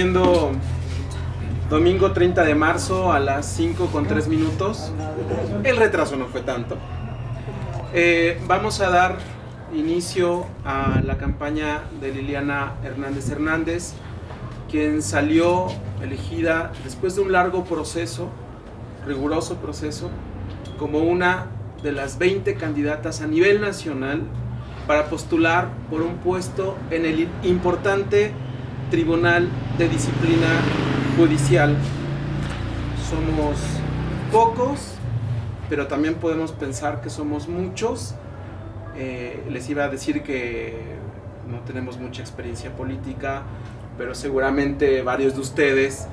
siendo domingo 30 de marzo a las 5:03. El retraso no fue tanto. Vamos a dar inicio a la campaña de Liliana Hernández Hernández, quien salió elegida después de un largo proceso, riguroso proceso, como una de las 20 candidatas a nivel nacional para postular por un puesto en el importante Tribunal de Disciplina Judicial. Somos pocos, pero también podemos pensar que somos muchos. Les iba a decir que no tenemos mucha experiencia política, pero seguramente varios de ustedes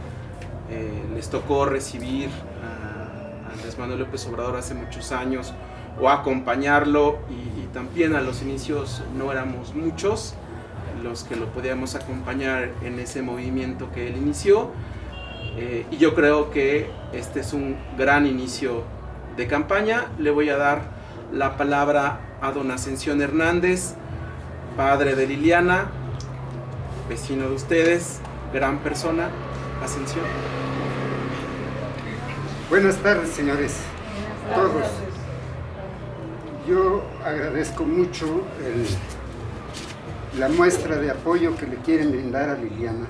les tocó recibir a Andrés Manuel López Obrador hace muchos años o acompañarlo, y también a los inicios no éramos muchos los que lo podíamos acompañar en ese movimiento que él inició, y yo creo que este es un gran inicio de campaña. Le voy a dar la palabra a don Ascensión Hernández, padre de Liliana, vecino de ustedes, gran persona. Ascensión. Buenas tardes, señores, todos. Yo agradezco mucho la muestra de apoyo que le quieren brindar a Liliana.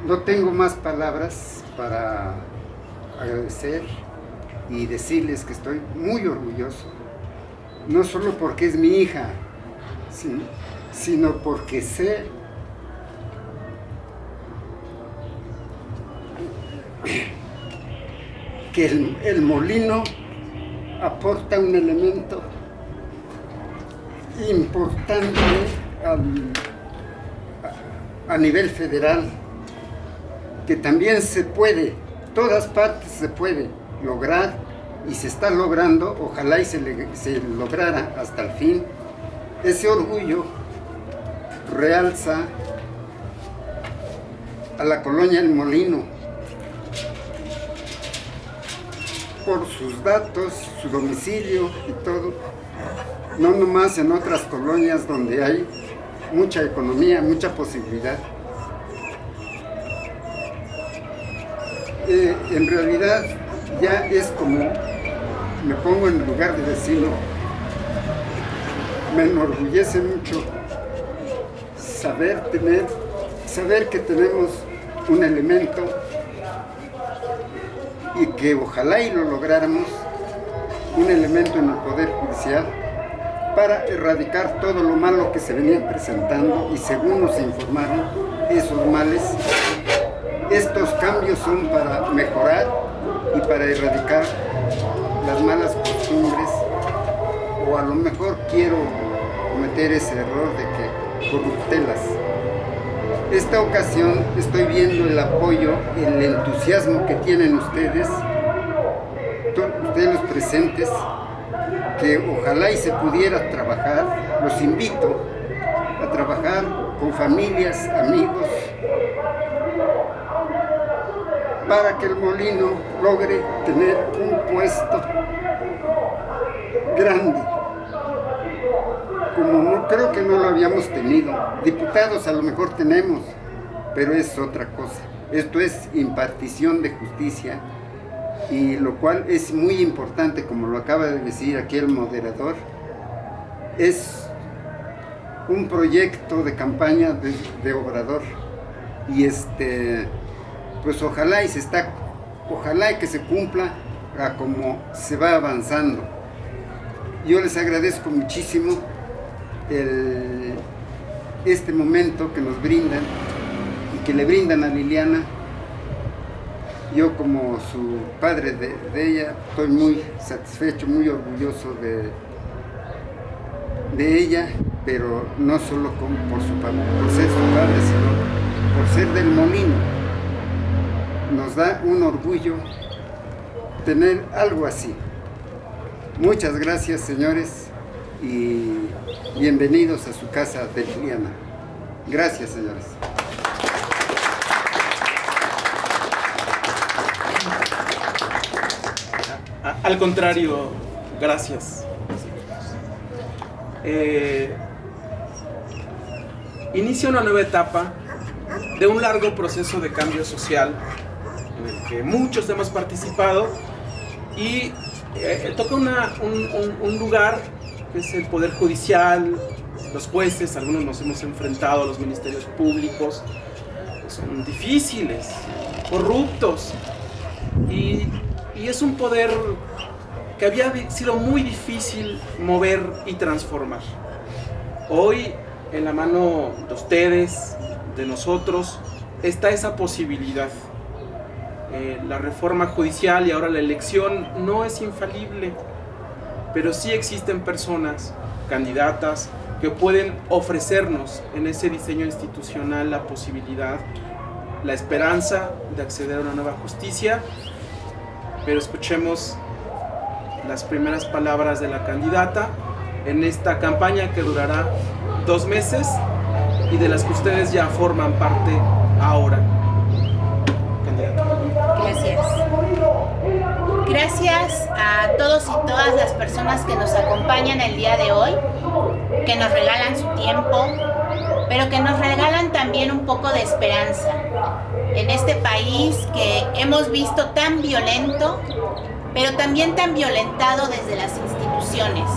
No tengo más palabras para agradecer y decirles que estoy muy orgulloso, no solo porque es mi hija, sino porque sé que el molino aporta un elemento importante a nivel federal, que también se puede, todas partes se puede lograr, y se está logrando. Ojalá y se lograra hasta el fin. Ese orgullo realza a la colonia El Molino por sus datos, su domicilio y todo, no nomás en otras colonias donde hay mucha economía, mucha posibilidad. En realidad ya es como, me pongo en el lugar de vecino, me enorgullece mucho saber que tenemos un elemento, y que ojalá y lo lográramos, un elemento en el Poder Judicial para erradicar todo lo malo que se venía presentando, y según nos informaron, esos males, estos cambios son para mejorar y para erradicar las malas costumbres, o a lo mejor quiero cometer ese error de que corruptelas. Esta ocasión estoy viendo el apoyo, el entusiasmo que tienen ustedes los presentes, que ojalá y se pudiera trabajar. Los invito a trabajar con familias, amigos, para que el molino logre tener un puesto grande, como no, creo que no lo habíamos tenido. Diputados a lo mejor tenemos, pero es otra cosa. Esto es impartición de justicia, y lo cual es muy importante, como lo acaba de decir aquí el moderador. Es un proyecto de campaña de Obrador, y pues ojalá y que se cumpla a como se va avanzando. Yo les agradezco muchísimo este momento que nos brindan y que le brindan a Liliana. Yo, como su padre de ella, estoy muy satisfecho, muy orgulloso de ella, pero no solo por ser su padre, sino por ser del molino. Nos da un orgullo tener algo así. Muchas gracias, señores, y bienvenidos a su casa de Liliana. Gracias, señores. Al contrario, gracias. inicia una nueva etapa de un largo proceso de cambio social en el que muchos hemos participado y toca un lugar que es el Poder Judicial, los jueces. Algunos nos hemos enfrentado a los ministerios públicos, que son difíciles, corruptos, y es un poder que había sido muy difícil mover y transformar. Hoy, en la mano de ustedes, de nosotros, está esa posibilidad. La reforma judicial y ahora la elección no es infalible, pero sí existen personas, candidatas, que pueden ofrecernos en ese diseño institucional la posibilidad, la esperanza de acceder a una nueva justicia. Pero escuchemos las primeras palabras de la candidata en esta campaña que durará 2 meses y de las que ustedes ya forman parte ahora. Candidata. Gracias. Gracias a todos y todas las personas que nos acompañan el día de hoy, que nos regalan su tiempo, pero que nos regalan también un poco de esperanza en este país que hemos visto tan violento, pero también tan violentado desde las instituciones,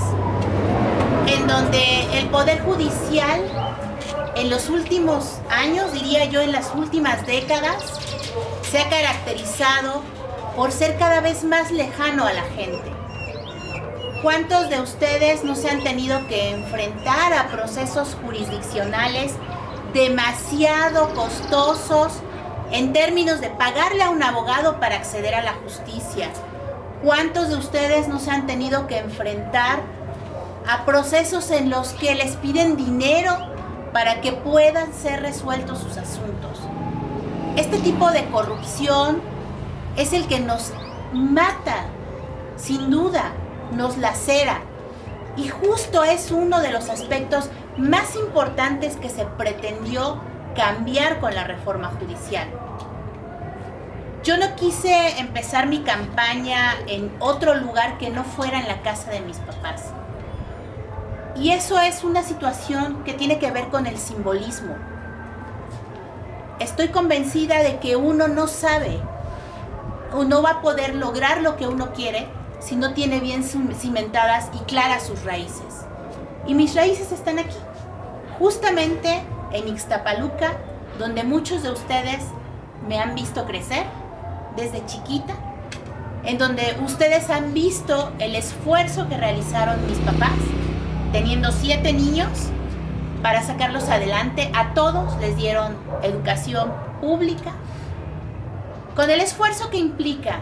en donde el Poder Judicial en los últimos años, diría yo en las últimas décadas, se ha caracterizado por ser cada vez más lejano a la gente. ¿Cuántos de ustedes no se han tenido que enfrentar a procesos jurisdiccionales demasiado costosos en términos de pagarle a un abogado para acceder a la justicia? ¿Cuántos de ustedes no se han tenido que enfrentar a procesos en los que les piden dinero para que puedan ser resueltos sus asuntos? Este tipo de corrupción es el que nos mata, sin duda, nos lacera, y justo es uno de los aspectos más importantes que se pretendió cambiar con la reforma judicial. Yo no quise empezar mi campaña en otro lugar que no fuera en la casa de mis papás. Y eso es una situación que tiene que ver con el simbolismo. Estoy convencida de que uno no sabe o no va a poder lograr lo que uno quiere si no tiene bien cimentadas y claras sus raíces. Y mis raíces están aquí, justamente en Ixtapaluca, donde muchos de ustedes me han visto crecer desde chiquita, en donde ustedes han visto el esfuerzo que realizaron mis papás, teniendo 7 niños, para sacarlos adelante. A todos les dieron educación pública, con el esfuerzo que implica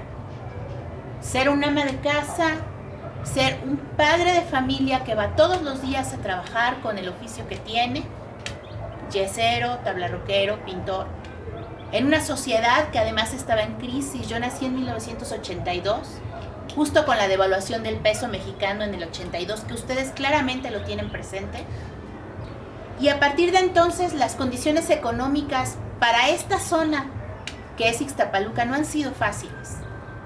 ser un ama de casa, ser un padre de familia que va todos los días a trabajar con el oficio que tiene, yesero, tablarroquero, pintor, en una sociedad que además estaba en crisis. Yo nací en 1982, justo con la devaluación del peso mexicano en el 82, que ustedes claramente lo tienen presente. Y a partir de entonces las condiciones económicas para esta zona que es Ixtapaluca no han sido fáciles.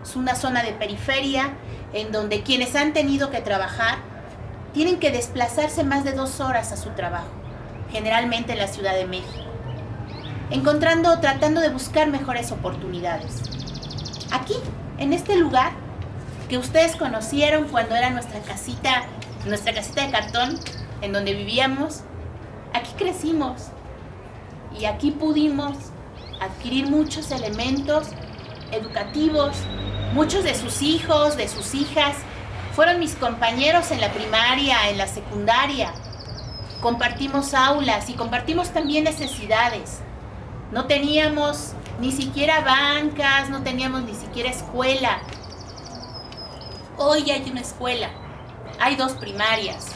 Es una zona de periferia en donde quienes han tenido que trabajar tienen que desplazarse más de 2 horas a su trabajo, generalmente en la Ciudad de México, tratando de buscar mejores oportunidades. Aquí, en este lugar que ustedes conocieron cuando era nuestra casita de cartón, en donde vivíamos, aquí crecimos y aquí pudimos adquirir muchos elementos educativos. Muchos de sus hijos, de sus hijas, fueron mis compañeros en la primaria, en la secundaria. Compartimos aulas y compartimos también necesidades. No teníamos ni siquiera bancas, no teníamos ni siquiera escuela. Hoy hay una escuela, hay 2 primarias,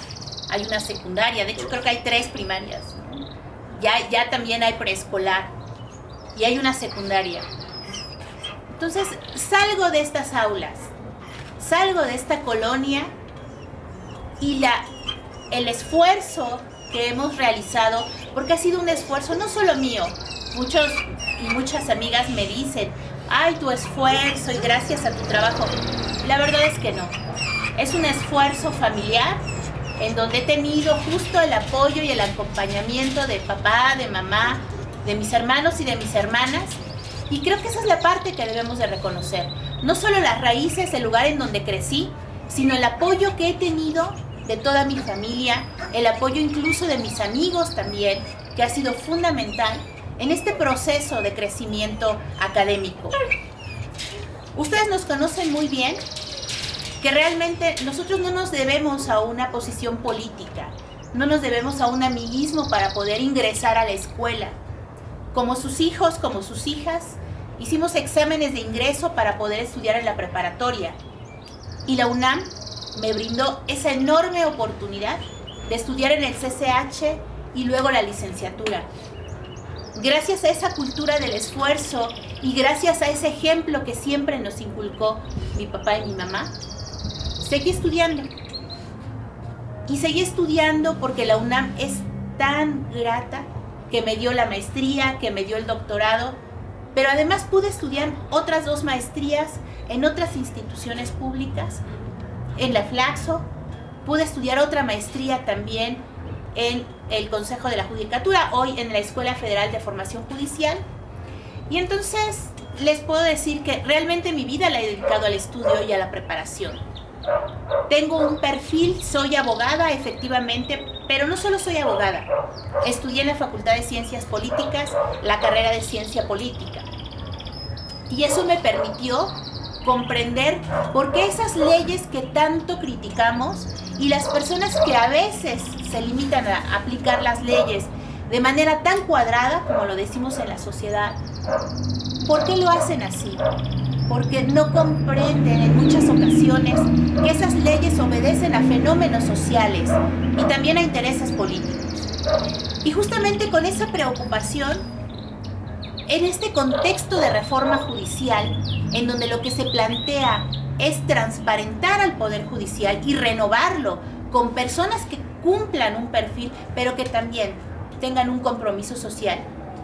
hay una secundaria, de hecho creo que hay 3 primarias. Ya también hay preescolar y hay una secundaria. Entonces salgo de estas aulas, salgo de esta colonia y el esfuerzo que hemos realizado, porque ha sido un esfuerzo no solo mío. Muchos y muchas amigas me dicen, ay, tu esfuerzo y gracias a tu trabajo. La verdad es que no. Es un esfuerzo familiar, en donde he tenido justo el apoyo y el acompañamiento de papá, de mamá, de mis hermanos y de mis hermanas. Y creo que esa es la parte que debemos de reconocer. No solo las raíces, el lugar en donde crecí, sino el apoyo que he tenido de toda mi familia, el apoyo incluso de mis amigos también, que ha sido fundamental en este proceso de crecimiento académico. Ustedes nos conocen muy bien, que realmente nosotros no nos debemos a una posición política, no nos debemos a un amiguismo para poder ingresar a la escuela. Como sus hijos, como sus hijas, hicimos exámenes de ingreso para poder estudiar en la preparatoria. Y la UNAM me brindó esa enorme oportunidad de estudiar en el CCH y luego la licenciatura. Gracias a esa cultura del esfuerzo y gracias a ese ejemplo que siempre nos inculcó mi papá y mi mamá, seguí estudiando. Y seguí estudiando porque la UNAM es tan grata que me dio la maestría, que me dio el doctorado, pero además pude estudiar otras 2 maestrías en otras instituciones públicas, en la Flaxo, pude estudiar otra maestría también en el Consejo de la Judicatura, hoy en la Escuela Federal de Formación Judicial. Y entonces les puedo decir que realmente mi vida la he dedicado al estudio y a la preparación. Tengo un perfil, soy abogada efectivamente, pero no solo soy abogada. Estudié en la Facultad de Ciencias Políticas, la carrera de Ciencia Política. Y eso me permitió comprender por qué esas leyes que tanto criticamos y las personas que a veces se limitan a aplicar las leyes de manera tan cuadrada, como lo decimos en la sociedad, ¿por qué lo hacen así? Porque no comprenden en muchas ocasiones que esas leyes obedecen a fenómenos sociales y también a intereses políticos. Y justamente con esa preocupación, en este contexto de reforma judicial, en donde lo que se plantea es transparentar al Poder Judicial y renovarlo con personas que cumplan un perfil, pero que también tengan un compromiso social,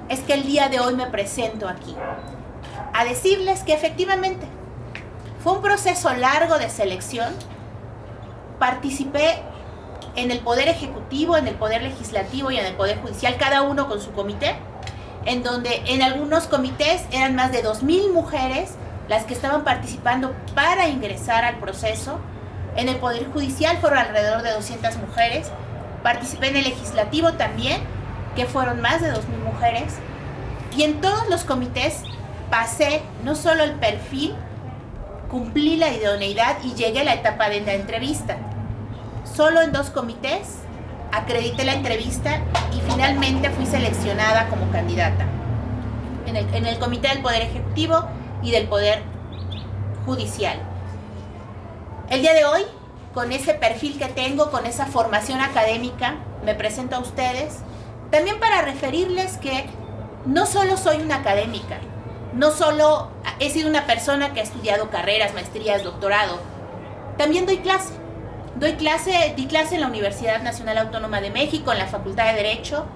es que el día de hoy me presento aquí a decirles que efectivamente fue un proceso largo de selección. Participé en el Poder Ejecutivo, en el Poder Legislativo y en el Poder Judicial, cada uno con su comité, en donde en algunos comités eran más de 2,000 mujeres las que estaban participando para ingresar al proceso. En el Poder Judicial fueron alrededor de 200 mujeres. Participé en el Legislativo también, que fueron más de 2,000 mujeres. Y en todos los comités pasé no solo el perfil, cumplí la idoneidad y llegué a la etapa de la entrevista. Solo en 2 comités acredité la entrevista y finalmente fui seleccionada como candidata en el comité del Poder Ejecutivo y del Poder Judicial. El día de hoy, con ese perfil que tengo, con esa formación académica, me presento a ustedes también para referirles que no solo soy una académica, no solo he sido una persona que ha estudiado carreras, maestrías, doctorado, también doy clase. Di clase en la Universidad Nacional Autónoma de México, en la Facultad de Derecho,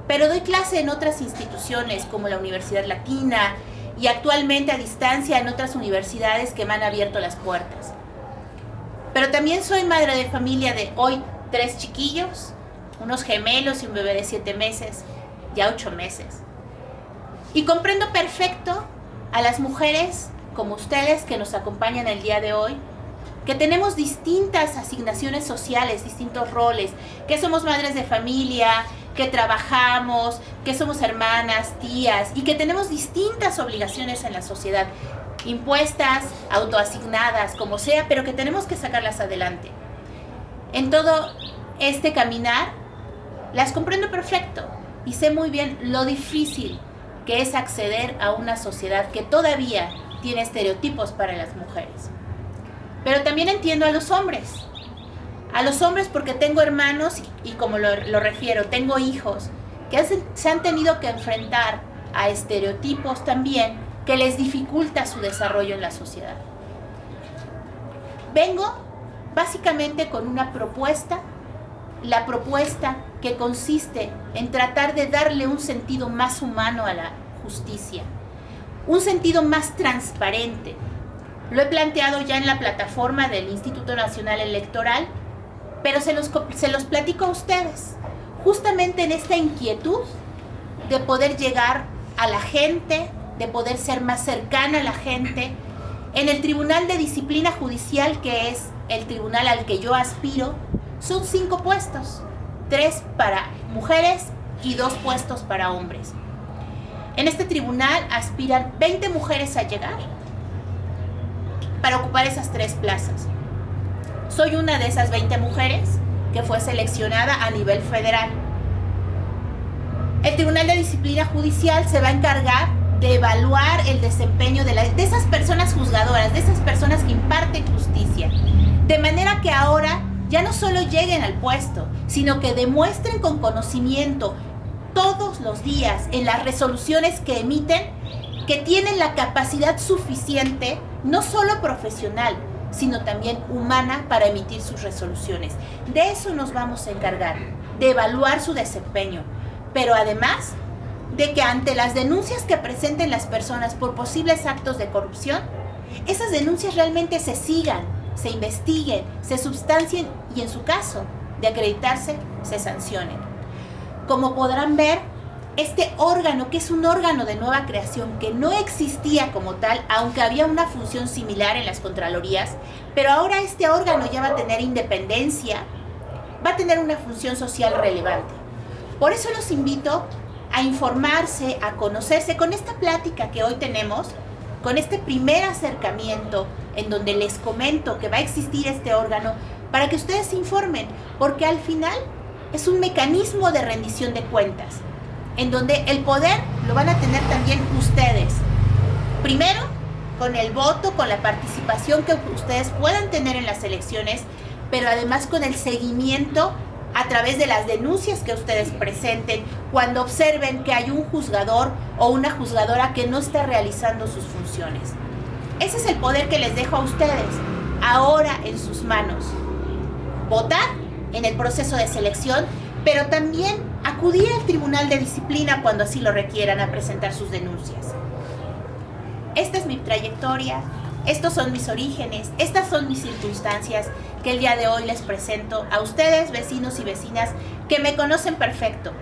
pero doy clase en otras instituciones como la Universidad Latina y actualmente a distancia en otras universidades que me han abierto las puertas. Pero también soy madre de familia de hoy 3 chiquillos, unos gemelos y un bebé de 7 meses, ya 8 meses. Y comprendo perfecto a las mujeres como ustedes que nos acompañan el día de hoy, que tenemos distintas asignaciones sociales, distintos roles, que somos madres de familia, que trabajamos, que somos hermanas, tías y que tenemos distintas obligaciones en la sociedad, impuestas, autoasignadas, como sea, pero que tenemos que sacarlas adelante. En todo este caminar, las comprendo perfecto y sé muy bien lo difícil que es acceder a una sociedad que todavía tiene estereotipos para las mujeres. Pero también entiendo a los hombres porque tengo hermanos y como lo refiero, tengo hijos que se han tenido que enfrentar a estereotipos también que les dificulta su desarrollo en la sociedad. Vengo básicamente con una propuesta, la propuesta que consiste en tratar de darle un sentido más humano a la justicia, un sentido más transparente. Lo he planteado ya en la plataforma del Instituto Nacional Electoral pero se los platico a ustedes, justamente en esta inquietud de poder llegar a la gente, de poder ser más cercana a la gente. En el Tribunal de Disciplina Judicial, que es el tribunal al que yo aspiro, son 5 puestos, 3 para mujeres y 2 puestos para hombres. En este tribunal aspiran 20 mujeres a llegar para ocupar esas 3 plazas. Soy una de esas 20 mujeres que fue seleccionada a nivel federal. El Tribunal de Disciplina Judicial se va a encargar de evaluar el desempeño de esas personas juzgadoras, de esas personas que imparten justicia, de manera que ahora ya no solo lleguen al puesto, sino que demuestren con conocimiento todos los días en las resoluciones que emiten que tienen la capacidad suficiente, no solo profesional, sino también humana, para emitir sus resoluciones. De eso nos vamos a encargar, de evaluar su desempeño, pero además de que ante las denuncias que presenten las personas por posibles actos de corrupción, esas denuncias realmente se sigan, se investiguen, se substancien y, en su caso de acreditarse, se sancionen. Como podrán ver, este órgano, que es un órgano de nueva creación, que no existía como tal, aunque había una función similar en las contralorías, pero ahora este órgano ya va a tener independencia, va a tener una función social relevante. Por eso los invito a informarse, a conocerse con esta plática que hoy tenemos, con este primer acercamiento en donde les comento que va a existir este órgano, para que ustedes se informen, porque al final es un mecanismo de rendición de cuentas, en donde el poder lo van a tener también ustedes. Primero, con el voto, con la participación que ustedes puedan tener en las elecciones, pero además con el seguimiento a través de las denuncias que ustedes presenten cuando observen que hay un juzgador o una juzgadora que no está realizando sus funciones. Ese es el poder que les dejo a ustedes, ahora en sus manos. Votar en el proceso de selección, pero también acudir al Tribunal de Disciplina cuando así lo requieran a presentar sus denuncias. Esta es mi trayectoria, estos son mis orígenes, estas son mis circunstancias que el día de hoy les presento a ustedes, vecinos y vecinas, que me conocen perfecto.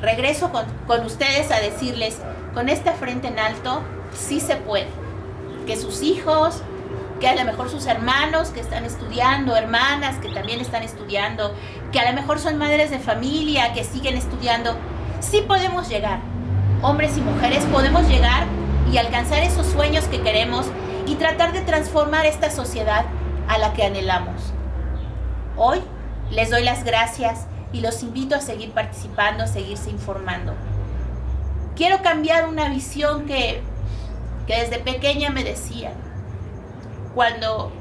Regreso con ustedes a decirles, con esta frente en alto, sí se puede. Que sus hijos, que a lo mejor sus hermanos que están estudiando, hermanas que también están estudiando, que a lo mejor son madres de familia que siguen estudiando, sí podemos llegar. Hombres y mujeres podemos llegar y alcanzar esos sueños que queremos y tratar de transformar esta sociedad a la que anhelamos. Hoy les doy las gracias y los invito a seguir participando, a seguirse informando. Quiero cambiar una visión que desde pequeña me decían. Cuando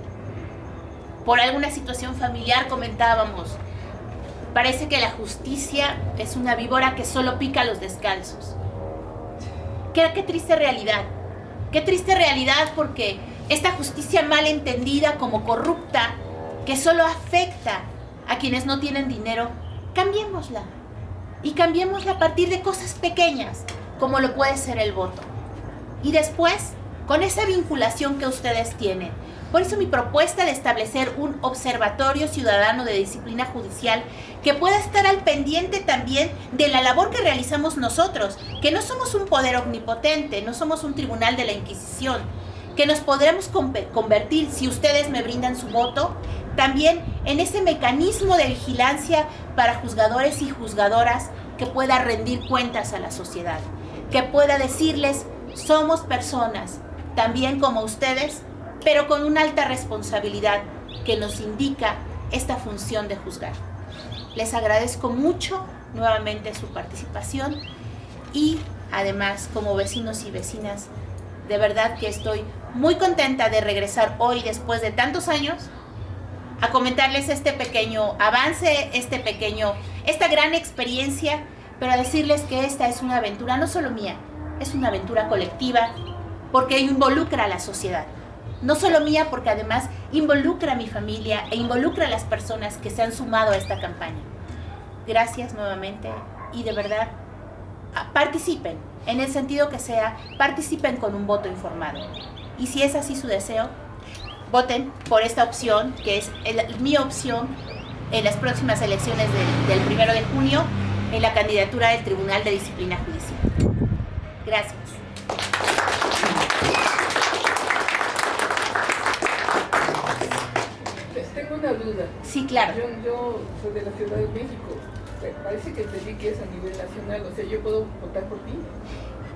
por alguna situación familiar comentábamos, parece que la justicia es una víbora que solo pica a los descalzos. Qué triste realidad. Qué triste realidad, porque esta justicia mal entendida como corrupta, que solo afecta a quienes no tienen dinero, cambiémosla. Y cambiémosla a partir de cosas pequeñas, como lo puede ser el voto. Y después, con esa vinculación que ustedes tienen. Por eso mi propuesta de establecer un observatorio ciudadano de disciplina judicial que pueda estar al pendiente también de la labor que realizamos nosotros, que no somos un poder omnipotente, no somos un tribunal de la Inquisición, que nos podremos convertir, si ustedes me brindan su voto, también en ese mecanismo de vigilancia para juzgadores y juzgadoras que pueda rendir cuentas a la sociedad, que pueda decirles, somos personas, también como ustedes, pero con una alta responsabilidad que nos indica esta función de juzgar. Les agradezco mucho nuevamente su participación y además, como vecinos y vecinas, de verdad que estoy muy contenta de regresar hoy, después de tantos años, a comentarles este pequeño avance, esta gran experiencia, pero a decirles que esta es una aventura no solo mía, es una aventura colectiva, porque involucra a la sociedad. No solo mía, porque además involucra a mi familia e involucra a las personas que se han sumado a esta campaña. Gracias nuevamente y de verdad participen, en el sentido que sea, participen con un voto informado. Y si es así su deseo, voten por esta opción, que es mi opción, en las próximas elecciones del 1 de junio en la candidatura del Tribunal de Disciplina Judicial. Gracias. Tengo una duda. Sí, claro. Yo soy de la Ciudad de México. Parece que entendí que es a nivel nacional. O sea, ¿yo puedo votar por ti?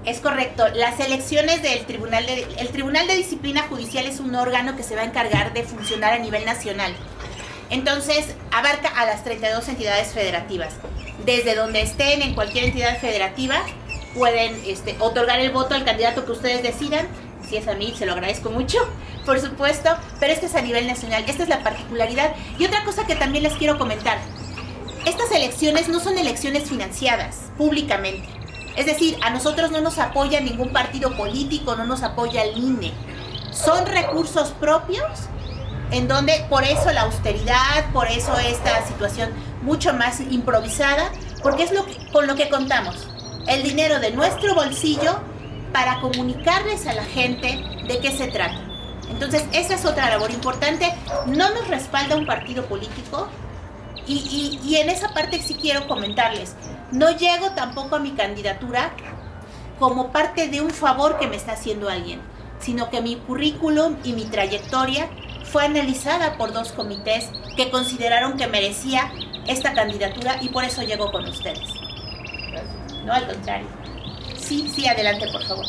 Es correcto. Las elecciones del el Tribunal de Disciplina Judicial es un órgano que se va a encargar de funcionar a nivel nacional. Entonces, abarca a las 32 entidades federativas. Desde donde estén en cualquier entidad federativa, pueden otorgar el voto al candidato que ustedes decidan. Si es a mí, se lo agradezco mucho, por supuesto, pero este es a nivel nacional. Esta es la particularidad. Y otra cosa que también les quiero comentar. Estas elecciones no son elecciones financiadas públicamente. Es decir, a nosotros no nos apoya ningún partido político, no nos apoya el INE. Son recursos propios, en donde por eso la austeridad, por eso esta situación mucho más improvisada, porque es con lo que contamos. El dinero de nuestro bolsillo para comunicarles a la gente de qué se trata. Entonces, esa es otra labor importante. No nos respalda un partido político y en esa parte sí quiero comentarles. No llego tampoco a mi candidatura como parte de un favor que me está haciendo alguien, sino que mi currículum y mi trayectoria fue analizada por 2 comités que consideraron que merecía esta candidatura y por eso llego con ustedes. No, al contrario. Sí, adelante, por favor.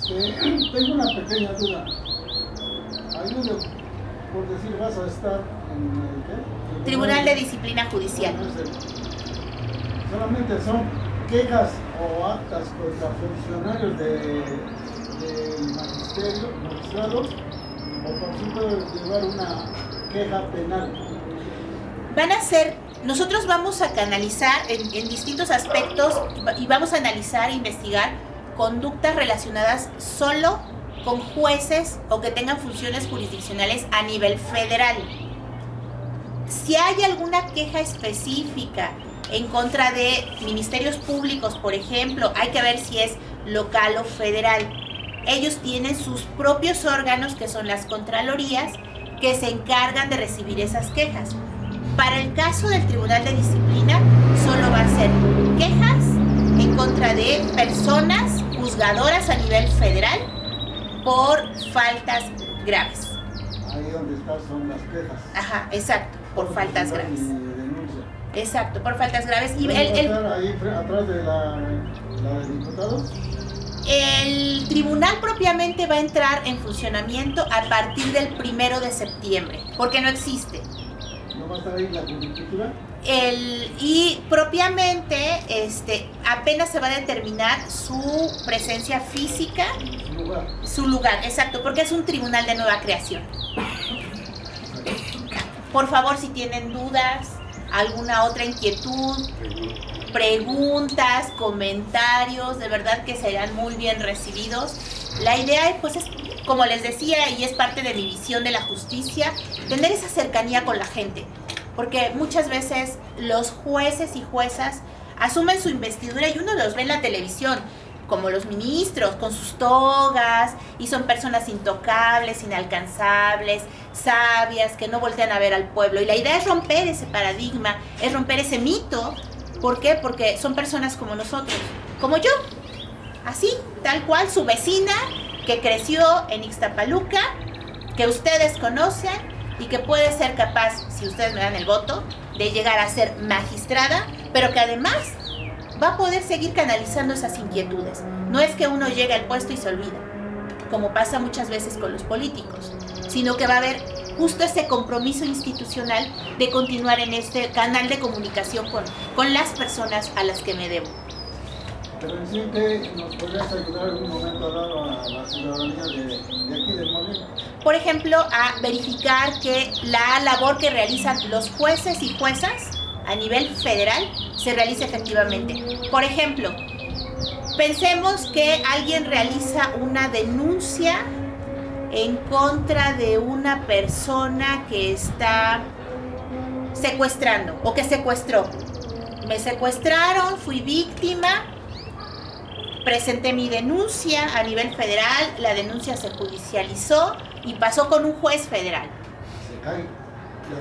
Tengo una pequeña duda. Ayude, por decir, vas a estar en el Tribunal de Disciplina Judicial. Solamente son quejas o actas contra funcionarios del magistrados, o por si puede llevar una queja penal. Van a ser, nosotros vamos a canalizar en distintos aspectos y vamos a analizar e investigar conductas relacionadas solo con jueces o que tengan funciones jurisdiccionales a nivel federal. Si hay alguna queja específica en contra de ministerios públicos, por ejemplo, hay que ver si es local o federal. Ellos tienen sus propios órganos, que son las contralorías, que se encargan de recibir esas quejas. Para el caso del Tribunal de Disciplina, solo va a ser quejas en contra de personas juzgadoras a nivel federal por faltas graves. Ahí donde están son las quejas. Ajá, exacto, por faltas graves. Denuncia. Exacto, por faltas graves. Y ¿Puede estar ahí atrás de la de diputados? El tribunal propiamente va a entrar en funcionamiento a partir del 1 de septiembre, porque no existe. ¿No va a estar ahí la judicatura? Y propiamente apenas se va a determinar su presencia física, su lugar, exacto, porque es un tribunal de nueva creación. Por favor, si tienen dudas, alguna otra inquietud, preguntas, comentarios, de verdad que serán muy bien recibidos. La idea pues es, como les decía, y es parte de mi visión de la justicia, tener esa cercanía con la gente, porque muchas veces los jueces y juezas asumen su investidura y uno los ve en la televisión, como los ministros, con sus togas, y son personas intocables, inalcanzables, sabias, que no voltean a ver al pueblo. Y la idea es romper ese paradigma, es romper ese mito. ¿Por qué? Porque son personas como nosotros, como yo, así, tal cual, su vecina, que creció en Ixtapaluca, que ustedes conocen y que puede ser capaz, si ustedes me dan el voto, de llegar a ser magistrada, pero que además va a poder seguir canalizando esas inquietudes. No es que uno llegue al puesto y se olvida, como pasa muchas veces con los políticos, sino que va a haber justo ese compromiso institucional de continuar en este canal de comunicación con las personas a las que me debo. Presidente, ¿nos podrías ayudar en un momento dado a la ciudadanía de aquí de Morelia? Por ejemplo, a verificar que la labor que realizan los jueces y juezas a nivel federal se realice efectivamente. Por ejemplo, pensemos que alguien realiza una denuncia en contra de una persona que está secuestrando o que secuestró. Me secuestraron, fui víctima, presenté mi denuncia a nivel federal, la denuncia se judicializó y pasó con un juez federal. Se cae.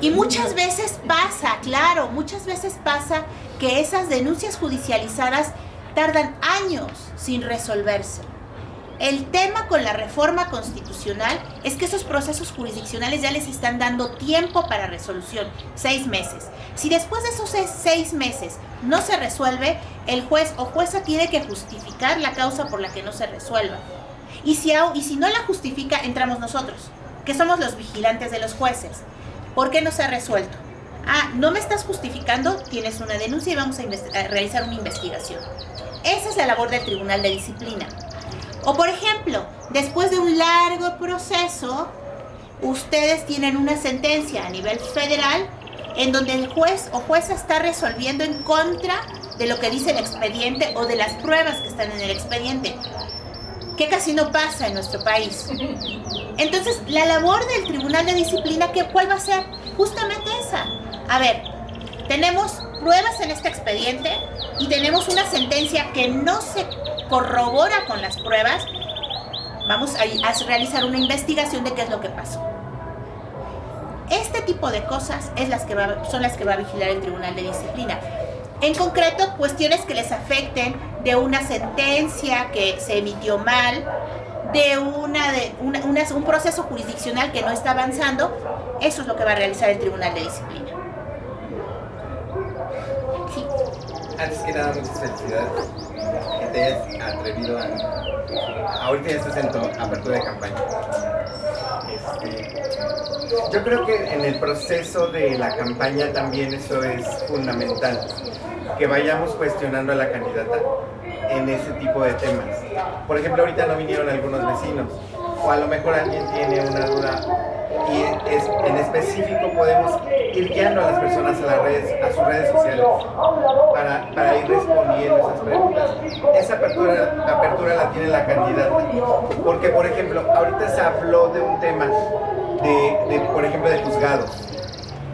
Y muchas veces pasa, claro, muchas veces pasa que esas denuncias judicializadas tardan años sin resolverse. El tema con la reforma constitucional es que esos procesos jurisdiccionales ya les están dando tiempo para resolución, 6 meses. Si después de esos 6 meses no se resuelve, el juez o jueza tiene que justificar la causa por la que no se resuelva. Y si no la justifica, entramos nosotros, que somos los vigilantes de los jueces. ¿Por qué no se ha resuelto? No me estás justificando, tienes una denuncia y vamos a realizar una investigación. Esa es la labor del Tribunal de Disciplina. O por ejemplo, después de un largo proceso, ustedes tienen una sentencia a nivel federal en donde el juez o jueza está resolviendo en contra de lo que dice el expediente o de las pruebas que están en el expediente, que casi no pasa en nuestro país. Entonces, la labor del Tribunal de Disciplina, ¿cuál va a ser? Justamente esa. A ver, tenemos pruebas en este expediente y tenemos una sentencia que no se corrobora con las pruebas. Vamos a realizar una investigación de qué es lo que pasó. Este tipo de cosas son las que va a vigilar el Tribunal de Disciplina. En concreto, cuestiones que les afecten de una sentencia que se emitió mal, de un proceso jurisdiccional que no está avanzando. Eso es lo que va a realizar el Tribunal de Disciplina. Sí. Antes que nada, muchas felicidades que te hayas atrevido ahorita ya estás en tu apertura de campaña. Yo creo que en el proceso de la campaña también eso es fundamental, que vayamos cuestionando a la candidata en ese tipo de temas. Por ejemplo, ahorita no vinieron algunos vecinos, o a lo mejor alguien tiene una duda y en específico podemos ir guiando a las personas a sus redes sociales para ir respondiendo esas preguntas. Esa apertura la tiene la candidata, porque por ejemplo, ahorita se habló de un tema por ejemplo, de juzgados,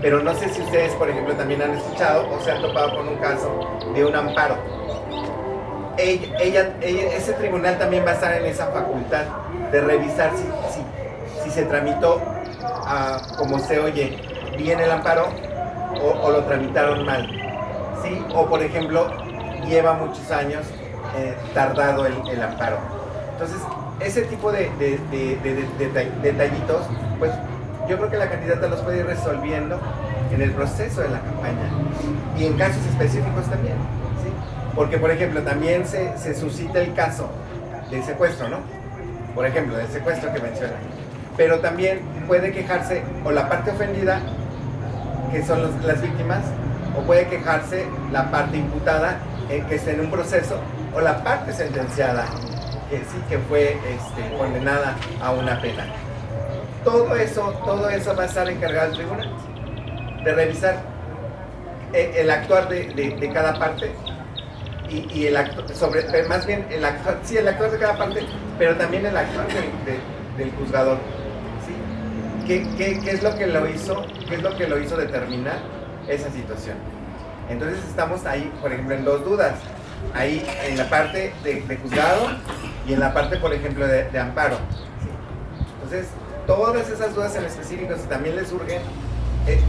pero no sé si ustedes, por ejemplo, también han escuchado o se han topado con un caso de un amparo. Ese tribunal también va a estar en esa facultad de revisar si se tramitó como se oye bien el amparo o lo tramitaron mal, ¿sí? O por ejemplo lleva muchos años tardado el amparo. Entonces ese tipo de detallitos, pues yo creo que la candidata los puede ir resolviendo en el proceso de la campaña y en casos específicos también, ¿sí? Porque por ejemplo también se suscita el caso del secuestro, ¿no? Por ejemplo, del secuestro que menciona. Pero también puede quejarse o la parte ofendida, que son las víctimas, o puede quejarse la parte imputada, que está en un proceso, o la parte sentenciada, que sí que fue condenada a una pena. Todo eso va a estar encargado el tribunal, de revisar el actuar de cada parte y el actuar, más bien el actuar de cada parte, pero también el actuar del juzgador. ¿Qué es lo que lo hizo? ¿Qué es lo que lo hizo determinar esa situación? Entonces estamos ahí, por ejemplo, en dos dudas. Ahí en la parte de juzgado y en la parte, por ejemplo, de amparo. ¿Sí? Entonces, todas esas dudas en específico, si también les surgen,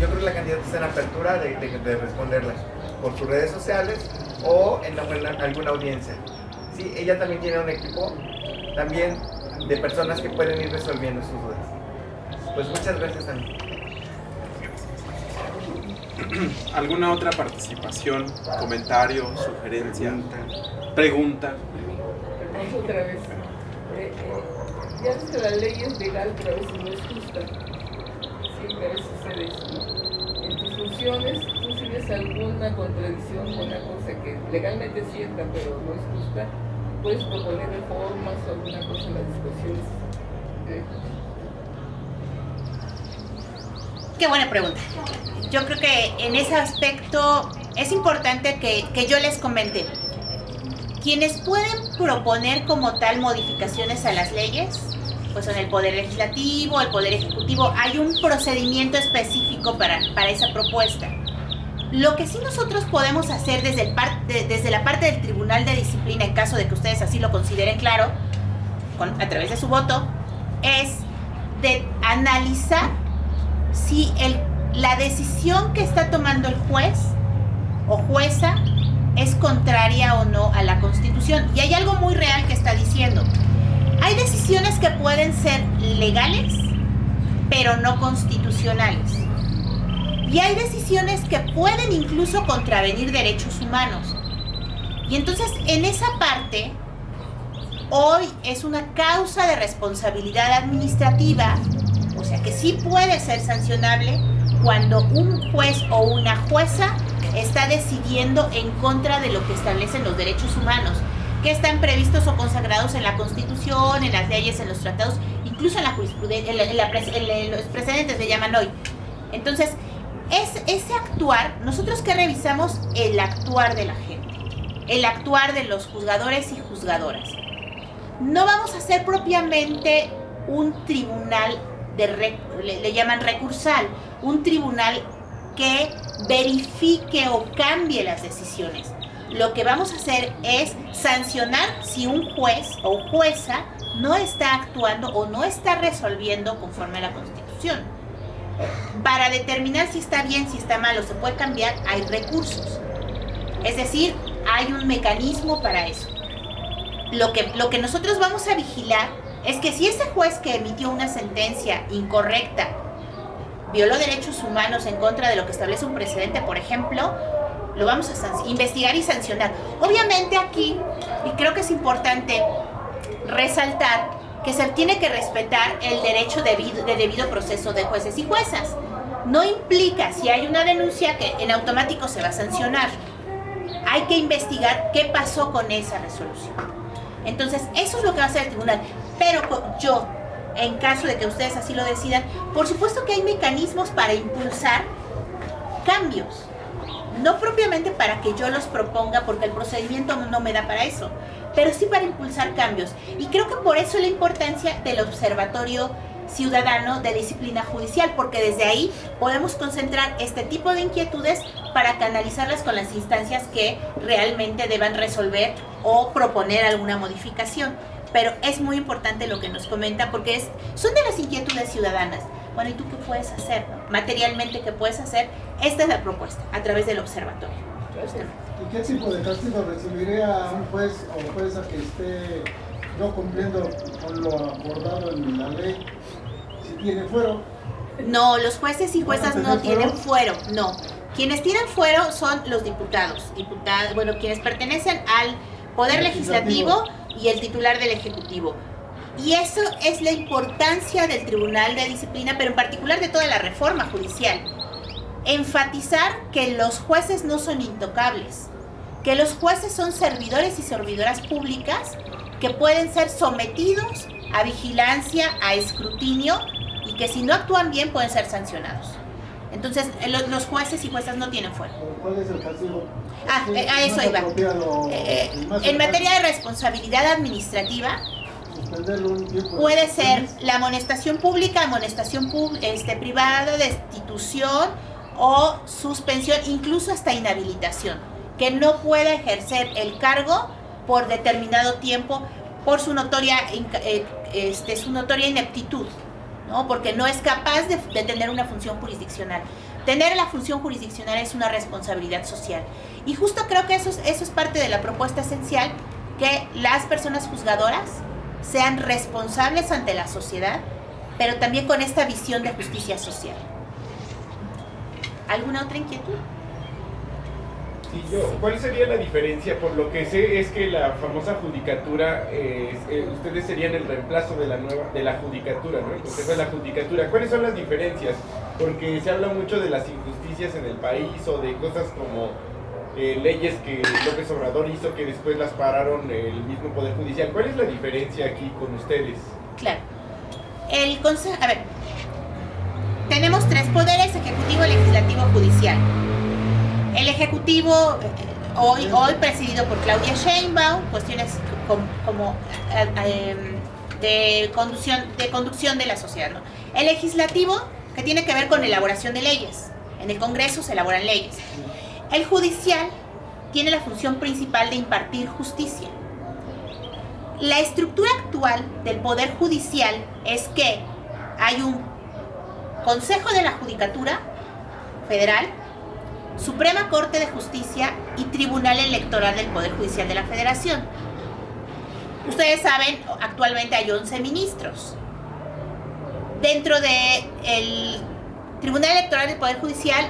yo creo que la candidata está en apertura de responderlas por sus redes sociales o en alguna audiencia. ¿Sí? Ella también tiene un equipo también de personas que pueden ir resolviendo sus dudas. Pues muchas gracias también. ¿Alguna otra participación, comentario, sugerencia, pregunta? Vamos otra vez. Ya ves que la ley es legal, pero a veces no es justa. Siempre a veces sucede eso, ¿no? En tus funciones, tú si ves alguna contradicción con una cosa que legalmente es cierta, pero no es justa, puedes proponer reformas o alguna cosa en las discusiones. Qué buena pregunta. Yo creo que en ese aspecto es importante que yo les comente. Quienes pueden proponer como tal modificaciones a las leyes, pues son el Poder Legislativo, el Poder Ejecutivo. Hay un procedimiento específico para esa propuesta. Lo que sí nosotros podemos hacer desde la parte del Tribunal de Disciplina, en caso de que ustedes así lo consideren claro, a través de su voto, es de analizar si la decisión que está tomando el juez o jueza es contraria o no a la Constitución. Y hay algo muy real que está diciendo. Hay decisiones que pueden ser legales, pero no constitucionales. Y hay decisiones que pueden incluso contravenir derechos humanos. Y entonces, en esa parte, hoy es una causa de responsabilidad administrativa, o sea que sí puede ser sancionable cuando un juez o una jueza está decidiendo en contra de lo que establecen los derechos humanos, que están previstos o consagrados en la Constitución, en las leyes, en los tratados, incluso en la jurisprudencia, en los precedentes le llaman hoy. Entonces, ese actuar, nosotros que revisamos el actuar de la gente, el actuar de los juzgadores y juzgadoras. No vamos a hacer propiamente un tribunal le llaman recursal, un tribunal que verifique o cambie las decisiones. Lo que vamos a hacer es sancionar si un juez o jueza no está actuando o no está resolviendo conforme a la Constitución. Para determinar si está bien, si está mal o se puede cambiar, hay recursos. Es decir, hay un mecanismo para eso. Lo que nosotros vamos a vigilar es que si ese juez que emitió una sentencia incorrecta violó derechos humanos en contra de lo que establece un precedente, por ejemplo, lo vamos a investigar y sancionar. Obviamente aquí, y creo que es importante resaltar, que se tiene que respetar el derecho de debido proceso de jueces y juezas. No implica, si hay una denuncia, que en automático se va a sancionar. Hay que investigar qué pasó con esa resolución. Entonces, eso es lo que va a hacer el tribunal. Pero yo, en caso de que ustedes así lo decidan, por supuesto que hay mecanismos para impulsar cambios. No propiamente para que yo los proponga, porque el procedimiento no me da para eso, pero sí para impulsar cambios. Y creo que por eso la importancia del Observatorio Ciudadano de Disciplina Judicial, porque desde ahí podemos concentrar este tipo de inquietudes para canalizarlas con las instancias que realmente deban resolver o proponer alguna modificación. Pero es muy importante lo que nos comenta, porque son de las inquietudes ciudadanas. Bueno, ¿y tú qué puedes hacer? Materialmente, ¿qué puedes hacer? Esta es la propuesta, a través del observatorio. ¿Y qué tipo de castigo recibiría un juez o jueza que esté no cumpliendo con lo acordado en la ley? Si tiene fuero. No, los jueces y juezas no tienen fuero, no. Quienes tienen fuero son los diputados, bueno, quienes pertenecen al Poder Legislativo y el titular del Ejecutivo. Y eso es la importancia del Tribunal de Disciplina, pero en particular de toda la reforma judicial. Enfatizar que los jueces no son intocables, que los jueces son servidores y servidoras públicas que pueden ser sometidos a vigilancia, a escrutinio, y que si no actúan bien pueden ser sancionados. Entonces, los jueces y juezas no tienen fuero. ¿Cuál es el castigo? A eso iba. En materia de responsabilidad administrativa, puede ser la amonestación pública, amonestación privada, destitución o suspensión, incluso hasta inhabilitación, que no pueda ejercer el cargo por determinado tiempo por su notoria ineptitud, ¿no? Porque no es capaz de tener una función jurisdiccional. Tener la función jurisdiccional es una responsabilidad social. Y justo creo que eso es parte de la propuesta esencial, que las personas juzgadoras sean responsables ante la sociedad, pero también con esta visión de justicia social. ¿Alguna otra inquietud? Sí, ¿cuál sería la diferencia? Por lo que sé es que la famosa judicatura, ustedes serían el reemplazo de la judicatura, ¿no? El Consejo de la Judicatura. ¿Cuáles son las diferencias? Porque se habla mucho de las injusticias en el país o de cosas como leyes que López Obrador hizo que después las pararon el mismo Poder Judicial. ¿Cuál es la diferencia aquí con ustedes? Claro. El Consejo, tenemos tres poderes: ejecutivo, legislativo, judicial. El ejecutivo, hoy presidido por Claudia Sheinbaum, cuestiones como de conducción de la sociedad, ¿no? El legislativo, que tiene que ver con elaboración de leyes. En el Congreso se elaboran leyes. El judicial tiene la función principal de impartir justicia. La estructura actual del Poder Judicial es que hay un Consejo de la Judicatura Federal, Suprema Corte de Justicia y Tribunal Electoral del Poder Judicial de la Federación. Ustedes saben, actualmente hay 11 ministros. Dentro del Tribunal Electoral del Poder Judicial,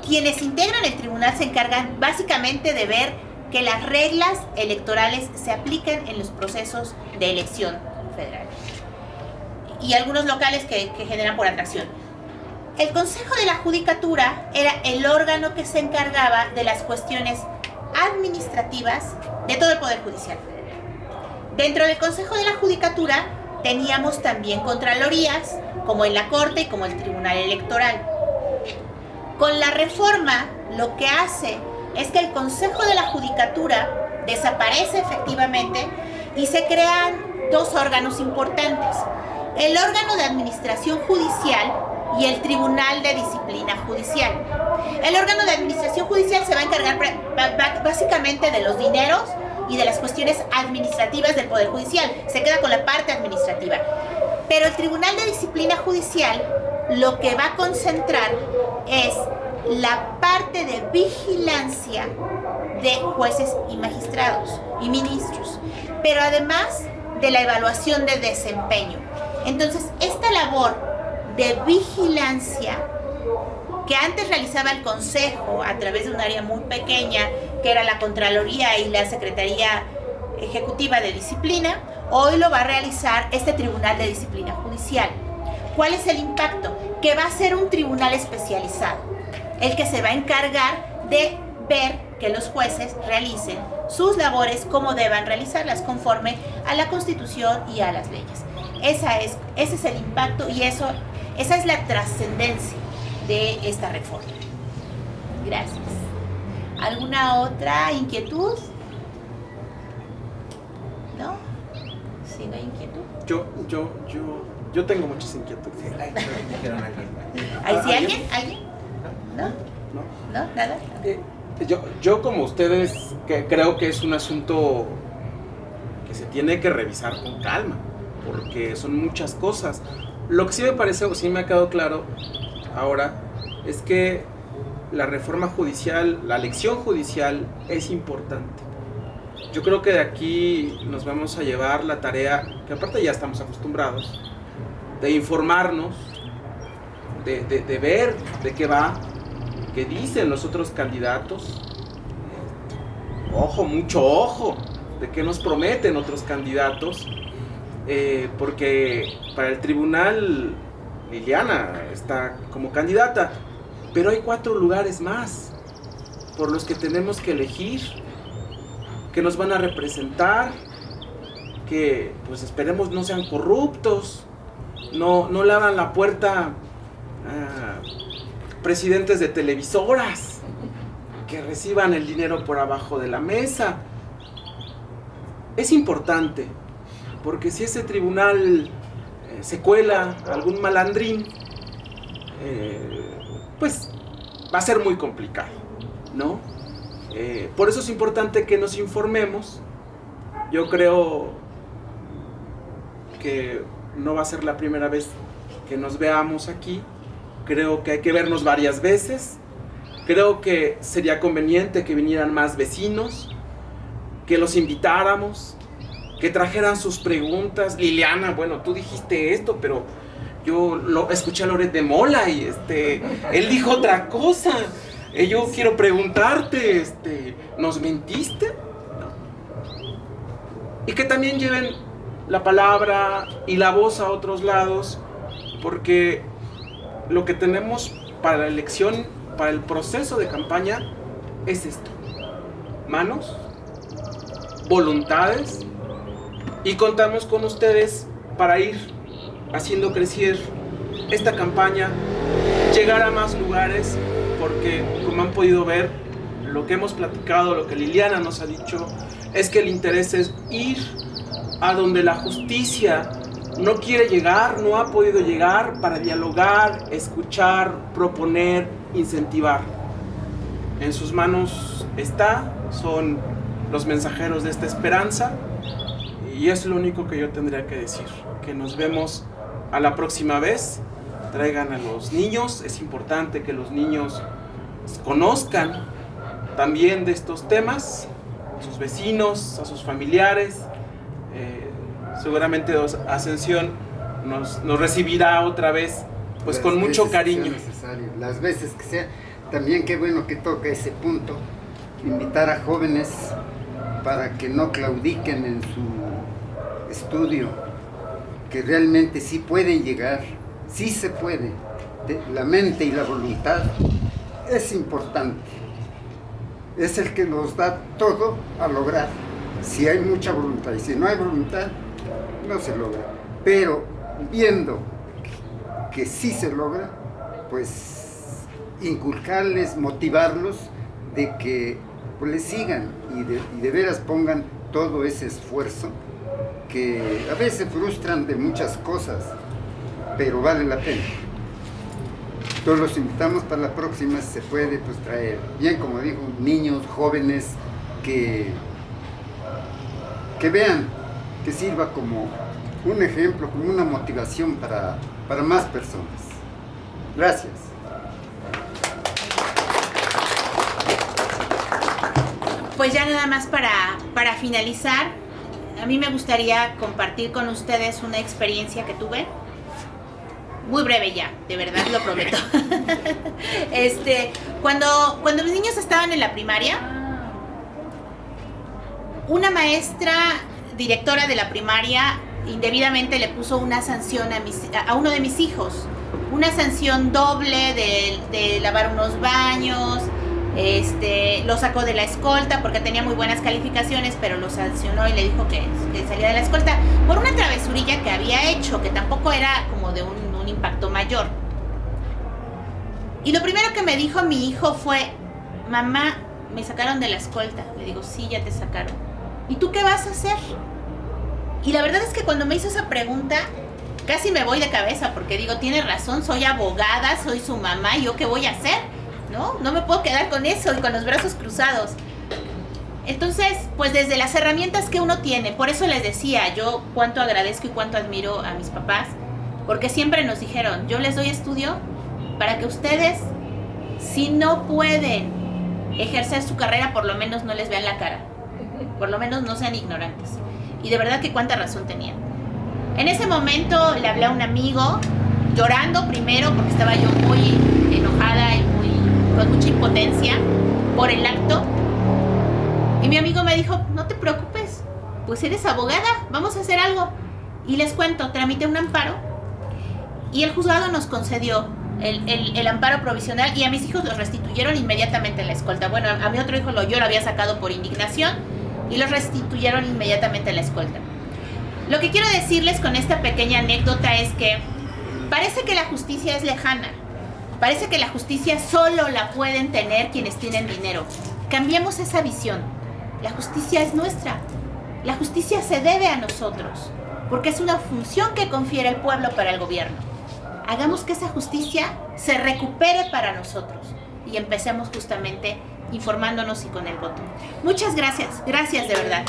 quienes integran el tribunal se encargan básicamente de ver que las reglas electorales se apliquen en los procesos de elección federal y algunos locales que generan por atracción. El Consejo de la Judicatura era el órgano que se encargaba de las cuestiones administrativas de todo el Poder Judicial Federal. Dentro del Consejo de la Judicatura teníamos también contralorías, como en la Corte y como el Tribunal Electoral. Con la reforma, lo que hace es que el Consejo de la Judicatura desaparece efectivamente y se crean dos órganos importantes: el órgano de administración judicial y el Tribunal de Disciplina Judicial. El órgano de administración judicial se va a encargar básicamente de los dineros y de las cuestiones administrativas del Poder Judicial. Se queda con la parte administrativa. Pero el Tribunal de Disciplina Judicial lo que va a concentrar es la parte de vigilancia de jueces y magistrados y ministros, pero además de la evaluación de desempeño. Entonces, esta labor de vigilancia que antes realizaba el Consejo a través de un área muy pequeña, que era la Contraloría y la Secretaría Ejecutiva de Disciplina, hoy lo va a realizar este Tribunal de Disciplina Judicial. ¿Cuál es el impacto? Que va a ser un tribunal especializado, el que se va a encargar de ver que los jueces realicen sus labores como deban realizarlas, conforme a la Constitución y a las leyes. Ese es el impacto y esa es la trascendencia de esta reforma. Gracias. ¿Alguna otra inquietud? ¿No? ¿Sí, no hay inquietud? Yo tengo muchas inquietudes. ¿Hay sí alguien? ¿Alguien? ¿No? ¿No? ¿No? ¿Nada? Yo como ustedes, que creo que es un asunto que se tiene que revisar con calma, porque son muchas cosas. Lo que sí me parece, o sí me ha quedado claro ahora, es que la reforma judicial, la elección judicial es importante. Yo creo que de aquí nos vamos a llevar la tarea, que aparte ya estamos acostumbrados, de informarnos, de ver de qué va, qué dicen los otros candidatos. Ojo, mucho ojo, de qué nos prometen otros candidatos, porque para el tribunal Liliana está como candidata, pero hay 4 lugares más por los que tenemos que elegir, que nos van a representar, que pues esperemos no sean corruptos, no le abran la puerta a presidentes de televisoras que reciban el dinero por abajo de la mesa. Es importante, porque si ese tribunal se cuela algún malandrín, pues va a ser muy complicado, ¿no? Por eso es importante que nos informemos. Yo creo que no va a ser la primera vez que nos veamos aquí. Creo que hay que vernos varias veces. Creo que sería conveniente que vinieran más vecinos, que los invitáramos, que trajeran sus preguntas. Liliana, bueno, tú dijiste esto, pero yo lo escuché a Loret de Mola y él dijo otra cosa. Yo quiero preguntarte, ¿nos mentiste? Y que también lleven la palabra y la voz a otros lados, porque lo que tenemos para la elección, para el proceso de campaña, es esto: manos, voluntades, y contamos con ustedes para ir haciendo crecer esta campaña, llegar a más lugares, porque como han podido ver, lo que hemos platicado, lo que Liliana nos ha dicho, es que el interés es ir a donde la justicia no quiere llegar, no ha podido llegar, para dialogar, escuchar, proponer, incentivar. En sus manos está, son los mensajeros de esta esperanza, y es lo único que yo tendría que decir, que nos vemos a la próxima vez traigan a los niños. Es importante que los niños conozcan también de estos temas, a sus vecinos, a sus familiares. Seguramente Ascensión nos recibirá otra vez, pues Las con mucho veces que cariño. sea necesario, las veces que sea. También qué bueno que toca ese punto, invitar a jóvenes para que no claudiquen en su estudio, que realmente sí pueden llegar, sí se puede. La mente y la voluntad es importante. Es el que nos da todo a lograr. Si hay mucha voluntad, y si no hay voluntad, no se logra. Pero viendo que sí se logra, pues inculcarles, motivarlos de que pues, le sigan y de veras pongan todo ese esfuerzo que a veces frustran de muchas cosas, pero vale la pena. Todos los invitamos para la próxima, si se puede, pues traer, bien como dijo, niños, jóvenes, que vean, que sirva como un ejemplo, como una motivación para más personas. Gracias. Pues ya nada más para finalizar, a mí me gustaría compartir con ustedes una experiencia que tuve. Muy breve ya, de verdad lo prometo. Cuando mis niños estaban en la primaria, una maestra directora de la primaria indebidamente le puso una sanción a uno de mis hijos. Una sanción doble de lavar unos baños, lo sacó de la escolta porque tenía muy buenas calificaciones, pero lo sancionó y le dijo que salía de la escolta por una travesurilla que había hecho, que tampoco era como de un impacto mayor. Y lo primero que me dijo mi hijo fue: mamá, me sacaron de la escolta. Le digo, sí, ya te sacaron. ¿Y tú qué vas a hacer? Y la verdad es que cuando me hizo esa pregunta, casi me voy de cabeza, porque digo, tiene razón, soy abogada, soy su mamá, ¿yo qué voy a hacer? No me puedo quedar con eso y con los brazos cruzados. Entonces, pues desde las herramientas que uno tiene, por eso les decía yo cuánto agradezco y cuánto admiro a mis papás, porque siempre nos dijeron, yo les doy estudio para que ustedes, si no pueden ejercer su carrera, por lo menos no les vean la cara, por lo menos no sean ignorantes. Y de verdad que cuánta razón tenían. En ese momento le hablé a un amigo, llorando primero porque estaba yo muy enojada y con mucha impotencia por el acto. Y mi amigo me dijo, no te preocupes, pues eres abogada, vamos a hacer algo. Y les cuento, tramité un amparo y el juzgado nos concedió el amparo provisional y a mis hijos los restituyeron inmediatamente en la escolta. Bueno, a mi otro hijo yo lo había sacado por indignación y los restituyeron inmediatamente en la escolta. Lo que quiero decirles con esta pequeña anécdota es que parece que la justicia es lejana. Parece que la justicia solo la pueden tener quienes tienen dinero. Cambiemos esa visión. La justicia es nuestra. La justicia se debe a nosotros, porque es una función que confiere el pueblo para el gobierno. Hagamos que esa justicia se recupere para nosotros y empecemos justamente informándonos y con el voto. Muchas gracias. Gracias de verdad.